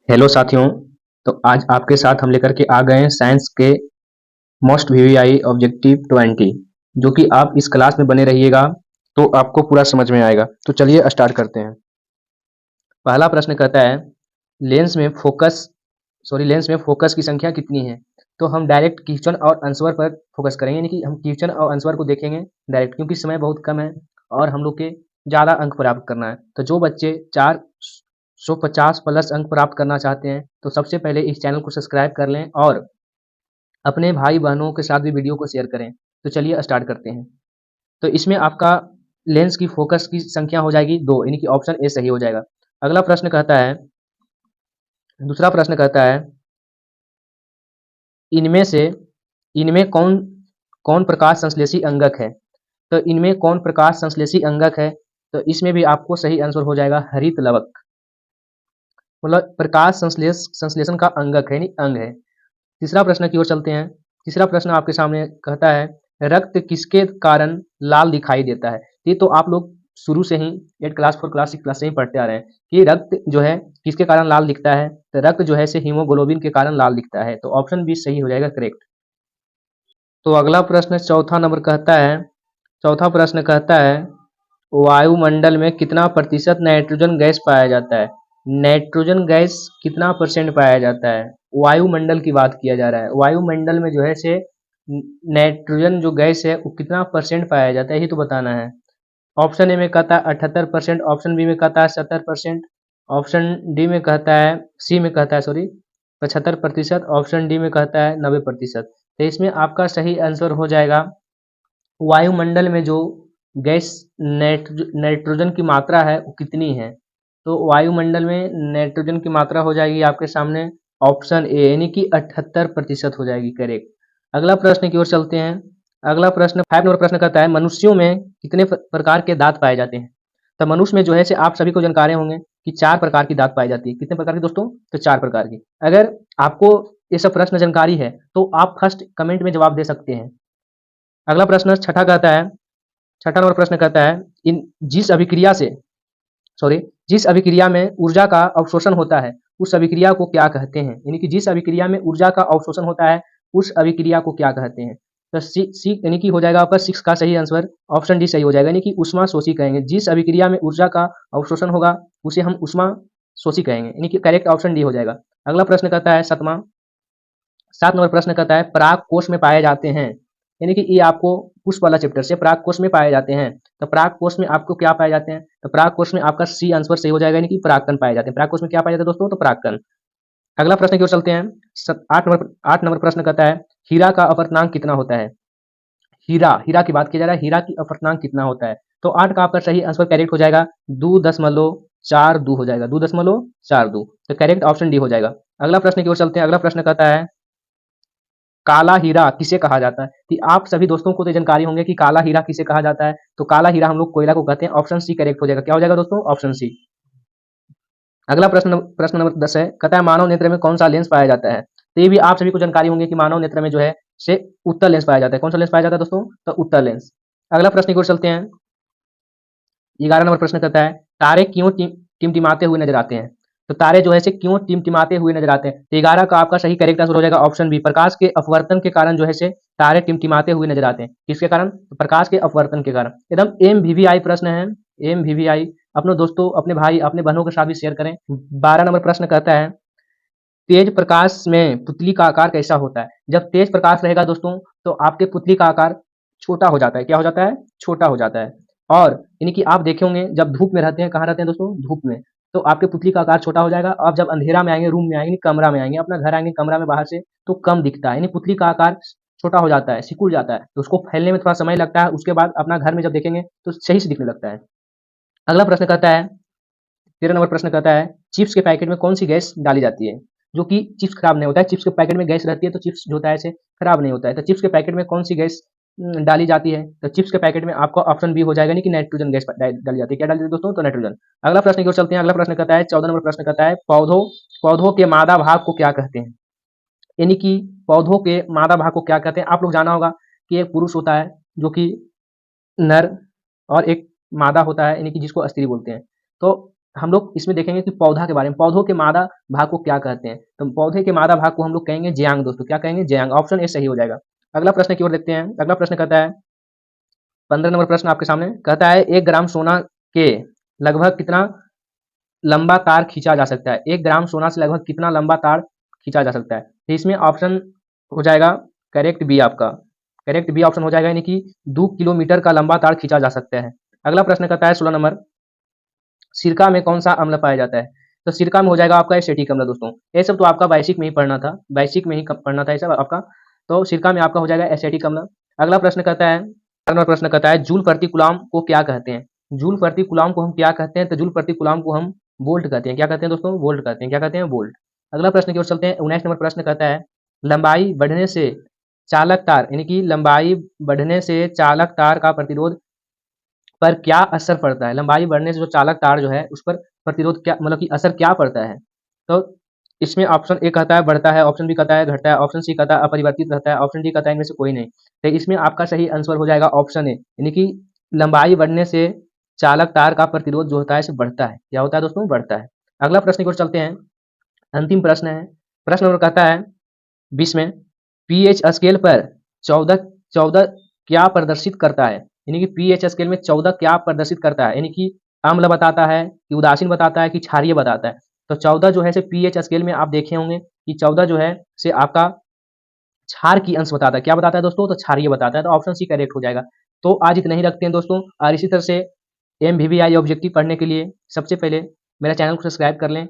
Hello साथियों। तो आज आपके साथ हम लेकर के आ गए हैं साइंस के मोस्ट वीवीआई ऑब्जेक्टिव 20, जो कि आप इस क्लास में बने रहिएगा तो आपको पूरा समझ में आएगा। तो चलिए स्टार्ट करते हैं। पहला प्रश्न कहता है लेंस में फोकस की संख्या कितनी है। तो हम डायरेक्ट क्वेश्चन और आंसर पर फोकस करेंगे, यानी कि हम क्वेश्चन और आंसर को देखेंगे डायरेक्ट, क्योंकि समय बहुत कम है और हम लोग के ज़्यादा अंक प्राप्त करना है। तो जो बच्चे 450 प्लस अंक प्राप्त करना चाहते हैं तो सबसे पहले इस चैनल को सब्सक्राइब कर लें और अपने भाई बहनों के साथ भी वीडियो को शेयर करें। तो चलिए स्टार्ट करते हैं। तो इसमें आपका लेंस की फोकस की संख्या हो जाएगी 2, यानी कि ऑप्शन ए सही हो जाएगा। अगला प्रश्न कहता है, दूसरा प्रश्न कहता है, इनमें से इनमें कौन कौन प्रकाश संश्लेषी अंगक है। तो इनमें कौन प्रकाश संश्लेषी अंगक है। तो इसमें भी आपको सही आंसर हो जाएगा हरित लवक, मतलब प्रकाश संश्लेषण का अंगक है, यानी अंग है। तीसरा प्रश्न की ओर चलते हैं। तीसरा प्रश्न आपके सामने कहता है, रक्त किसके कारण लाल दिखाई देता है। ये तो आप लोग शुरू से ही 8 क्लास 4 क्लास 6 क्लास से ही पढ़ते आ रहे हैं कि रक्त जो है किसके कारण लाल दिखता है। तो रक्त जो है से हीमोग्लोबिन के कारण लाल दिखता है। तो ऑप्शन बी सही हो जाएगा करेक्ट। तो अगला प्रश्न चौथा प्रश्न कहता है, वायुमंडल में कितना प्रतिशत नाइट्रोजन गैस पाया जाता है। नाइट्रोजन गैस कितना परसेंट पाया जाता है। वायुमंडल की बात किया जा रहा है। वायुमंडल में जो है से नाइट्रोजन जो गैस है वो कितना परसेंट पाया जाता है, ये तो बताना है। ऑप्शन ए में कहता है 78%, ऑप्शन बी में कहता है 70%, ऑप्शन डी में कहता है, सी में कहता है सॉरी 75%, ऑप्शन डी में कहता है 90%। तो इसमें आपका सही आंसर हो जाएगा, वायुमंडल में जो गैस नाइट्रोजन की मात्रा है वो कितनी है। तो वायुमंडल में नाइट्रोजन की मात्रा हो जाएगी आपके सामने ऑप्शन ए, यानी कि 78% हो जाएगी करेक्ट। अगला प्रश्न की ओर चलते हैं। अगला प्रश्न 5 नंबर प्रश्न कहता है, मनुष्यों में कितने प्रकार के दांत पाए जाते हैं। तो मनुष्य में जो है से आप सभी को जानकारी होंगे कि 4 प्रकार की दांत पाई जाती है। कितने प्रकार की दोस्तों। तो 4 प्रकार की। अगर आपको ये सब प्रश्न जानकारी है तो आप फर्स्ट कमेंट में जवाब दे सकते हैं। अगला प्रश्न छठा नंबर प्रश्न कहता है, इन जिस अभिक्रिया से सॉरी जिस अभिक्रिया में ऊर्जा का अवशोषण होता है उस अभिक्रिया को क्या कहते हैं। यानी कि जिस अभिक्रिया में ऊर्जा का अवशोषण होता है उस अभिक्रिया को क्या कहते हैं। तो सी यानी कि हो जाएगा आपका 6 का सही आंसर, ऑप्शन डी सही हो जाएगा, यानी कि उष्मा शोषी कहेंगे। जिस अभिक्रिया में ऊर्जा का अवशोषण होगा उसे हम उष्मा शोषी कहेंगे, यानी कि करेक्ट ऑप्शन डी हो जाएगा। अगला प्रश्न कहता है 7 नंबर प्रश्न कहता है, पराग कोष में पाए जाते हैं। यानी कि ये आपको पुष्प वाला चैप्टर से पराग कोष में पाए जाते हैं। तो पराग कोष में आपको क्या पाए जाते हैं। तो पराग कोष में आपका सी आंसर सही हो जाएगा, यानी कि परागकण पाए जाते हैं। पराग कोष में क्या पाए जाते हैं दोस्तों। तो परागकण। अगला प्रश्न की ओर चलते हैं। 8 नंबर प्रश्न कहता है, हीरा का अपवर्तनांक कितना होता है। हीरा की बात की जा रहा है, हीरा की अपवर्तनांक कितना होता है। तो 8 का आपका सही आंसर करेक्ट हो जाएगा 2.42 हो जाएगा, 2.42। तो करेक्ट ऑप्शन डी हो जाएगा। अगला प्रश्न की ओर चलते हैं। अगला प्रश्न कहता है, काला हीरा किसे कहा जाता है। कि आप सभी दोस्तों को तो जानकारी होंगे कि काला हीरा किसे कहा जाता है। तो काला हीरा हम लोग कोयला को कहते हैं। ऑप्शन सी करेक्ट हो जाएगा। क्या हो जाएगा दोस्तों। Option C. अगला प्रश्न नंबर 10 है, कहता है मानव नेत्र में कौन सा लेंस पाया जाता है। तो ये भी आप सभी को जानकारी होंगे कि मानव नेत्र में जो है से उत्तल लेंस पाया जाता है। कौन सा लेंस पाया जाता है दोस्तों। तो उत्तल लेंस। अगला प्रश्न की ओर चलते हैं। 11 नंबर प्रश्न कहता है, तारे क्यों टिमटिमाते हुए नजर आते हैं। तो तारे जो है से क्यों टिमटिमाते हुए नजर आते हैं। तो 11 का आपका सही करेक्ट आंसर हो जाएगा ऑप्शन बी, प्रकाश के अपवर्तन के कारण जो है से तारे टिमटिमाते हुए नजर आते हैं। किसके कारण। तो प्रकाश के अपवर्तन के कारण। एकदम MVVI प्रश्न है, MVVI। अपने दोस्तों अपने भाई अपने बहनों के साथ भी शेयर करें। 12 नंबर प्रश्न कहता है, तेज प्रकाश में पुतली का आकार कैसा होता है। जब तेज प्रकाश रहेगा दोस्तों तो आपके पुतली का आकार छोटा हो जाता है। क्या हो जाता है। छोटा हो जाता है। और यानी कि आप देखे होंगे जब धूप में रहते हैं, कहाँ रहते हैं दोस्तों। धूप में। तो आपके पुतली का आकार छोटा हो जाएगा। आप जब अंधेरा में आएंगे, रूम में आएंगे, कमरा में आएंगे, अपना घर आएंगे कमरा में बाहर से, तो कम दिखता है, यानी पुतली का आकार छोटा हो जाता है, सिकुड़ जाता है। तो उसको फैलने में थोड़ा समय लगता है। उसके बाद अपना घर में जब देखेंगे तो सही से दिखने लगता है। अगला प्रश्न कहता है, 13 नंबर प्रश्न कहता है, चिप्स के पैकेट में कौन सी गैस डाली जाती है। जो कि चिप्स खराब नहीं होता है। चिप्स के पैकेट में गैस रहती है तो चिप्स जो होता है ऐसे खराब नहीं होता है। तो चिप्स के पैकेट में कौन सी गैस डाली जाती है। तो चिप्स के पैकेट में आपका ऑप्शन बी हो जाएगा, नहीं कि नाइट्रोजन गैस डाली जाती है। क्या डाली जाती है दोस्तों। तो नाइट्रोजन। अगला प्रश्न की ओर चलते हैं। अगला प्रश्न कहता है 14 नंबर प्रश्न कहता है, पौधों के मादा भाग को क्या कहते हैं। यानी कि पौधों के मादा भाग को क्या कहते हैं। आप लोग जाना होगा कि एक पुरुष होता है जो कि नर, और एक मादा होता है यानी कि जिसको स्त्री बोलते हैं। तो हम लोग इसमें देखेंगे कि पौधा के बारे में, पौधों के मादा भाग को क्या कहते हैं। तो पौधे के मादा भाग को हम लोग कहेंगे जियांग दोस्तों, क्या कहेंगे? जियांग। ऑप्शन ए सही हो जाएगा। अगला प्रश्न की ओर देखते हैं। अगला प्रश्न कहता है 15 नंबर प्रश्न आपके सामने कहता है 1 ग्राम सोना के लगभग कितना लंबा तार खींचा जा सकता है? 1 ग्राम सोना से लगभग कितना लंबा तार खींचा जा सकता है? तो इसमें ऑप्शन हो जाएगा करेक्ट बी आपका। करेक्ट बी ऑप्शन हो जाएगा, यानी कि 2 किलोमीटर का लंबा तार खींचा जा सकता है। अगला प्रश्न कहता है 16 नंबर, सिरका में कौन सा अम्ल पाया जाता है? तो सिरका में हो जाएगा आपका एसिटिक अम्ल दोस्तों। ये सब तो आपका बेसिक में ही पढ़ना था, बेसिक में ही पढ़ना था ये सब आपका। तो सिरका में आपका हो जाएगा एसिटिक अम्ल। अगला प्रश्न कहता है, अगला प्रश्न कहता है जूल प्रति कूलम को क्या कहते हैं? जूल प्रति कूलम को हम क्या कहते हैं? तो जूल प्रति कूलम को हम वोल्ट कहते हैं। क्या कहते हैं दोस्तों? वोल्ट कहते हैं। क्या कहते हैं? वोल्ट। अगला प्रश्न की ओर चलते हैं। 19 नंबर प्रश्न कहता है लंबाई बढ़ने से चालक तार, यानी कि लंबाई बढ़ने से चालक तार का प्रतिरोध पर क्या असर पड़ता है? लंबाई बढ़ने से जो चालक तार जो है उस पर प्रतिरोध क्या, मतलब कि असर क्या पड़ता है? तो इसमें ऑप्शन ए कहता है बढ़ता है, ऑप्शन बी कहता है घटता है, ऑप्शन सी कहता है अपरिवर्तित रहता है, ऑप्शन डी कहता है इनमें से कोई नहीं। तो इसमें आपका सही आंसर हो जाएगा ऑप्शन ए, यानी कि लंबाई बढ़ने से चालक तार का प्रतिरोध जो होता है बढ़ता है। क्या होता है दोस्तों? बढ़ता है। अगला प्रश्न की ओर चलते हैं। अंतिम प्रश्न है। प्रश्न नंबर कहता है 20 में पीएच स्केल पर 14 14 क्या प्रदर्शित करता है? यानी कि पीएच स्केल में 14 क्या प्रदर्शित करता है? यानी कि अम्ल बताता है कि उदासीन बताता है कि क्षारीय बताता है? तो 14 जो है से पीएच स्केल में आप देखे होंगे कि 14 जो है से आपका क्षार की अंश बताता है। क्या बताता है दोस्तों? तो क्षारीय बताता है। तो ऑप्शन सी करेक्ट हो जाएगा। तो आज इतना ही रखते हैं दोस्तों, और इसी तरह से एमवीवीआई ऑब्जेक्टिव पढ़ने के लिए सबसे पहले मेरा चैनल को सब्सक्राइब कर लें।